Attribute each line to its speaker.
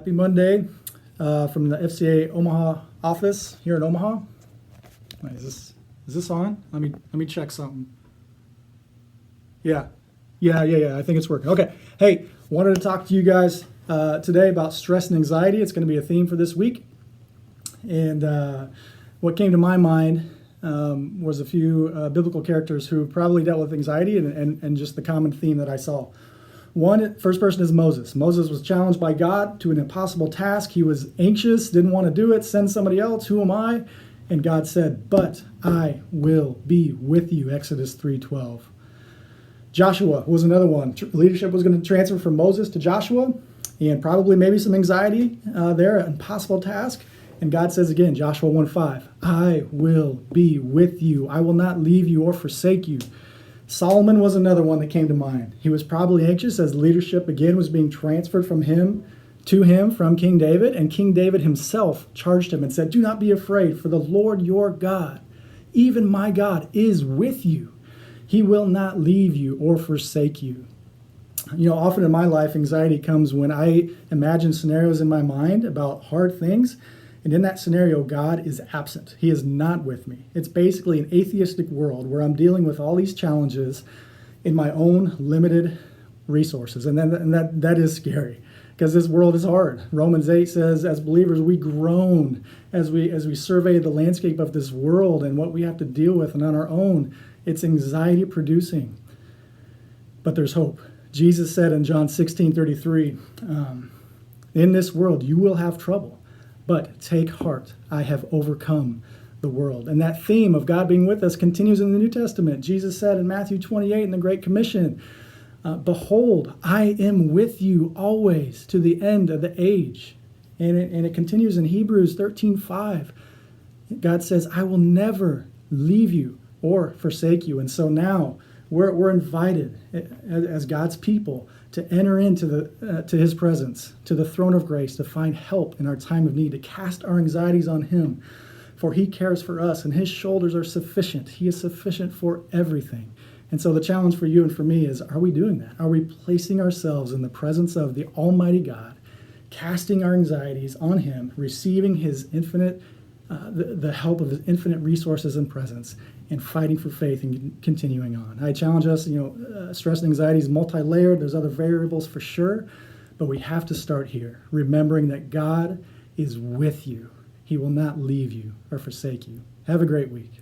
Speaker 1: Happy Monday from the FCA Omaha office here in Omaha. Wait, is this on? Let me check something. Yeah. I think it's working. Okay. Hey, wanted to talk to you guys today about stress and anxiety. It's going to be a theme for this week. And what came to my mind was a few biblical characters who probably dealt with anxiety and just the common theme that I saw. First person is Moses. Moses was challenged by God to an impossible task. He was anxious, didn't want to do it, send somebody else. Who am I? And God said, but I will be with you, Exodus 3:12. Joshua was another one. Leadership was going to transfer from Moses to Joshua, and probably maybe some anxiety there, an impossible task. And God says again, Joshua 1:5, I will be with you. I will not leave you or forsake you. Solomon was another one that came to mind. He was probably anxious as leadership again was being transferred from him to him from King David. And King David himself charged him and said, do not be afraid, for the Lord your God, even my God, is with you. He will not leave you or forsake you. You know, often in my life, anxiety comes when I imagine scenarios in my mind about hard things. And in that scenario, God is absent. He is not with me. It's basically an atheistic world where I'm dealing with all these challenges in my own limited resources. And that is scary because this world is hard. Romans 8 says, as believers, we groan as we survey the landscape of this world and what we have to deal with. And on our own, it's anxiety producing. But there's hope. Jesus said in John 16:33, in this world, you will have trouble. But take heart, I have overcome the world. And that theme of God being with us continues in the New Testament. Jesus said in Matthew 28 in the Great Commission, behold, I am with you always to the end of the age. And it continues in Hebrews 13:5. God says, I will never leave you or forsake you. And so now we're invited as God's people to enter into to his presence, to the throne of grace, to find help in our time of need, to cast our anxieties on him, for he cares for us and his shoulders are sufficient. He is sufficient for everything. And so the challenge for you and for me is, are we doing that? Are we placing ourselves in the presence of the Almighty God, casting our anxieties on him, receiving his infinite, the help of his infinite resources and presence, and fighting for faith and continuing on? I challenge us, stress and anxiety is multi-layered. There's other variables for sure, but we have to start here, remembering that God is with you. He will not leave you or forsake you. Have a great week.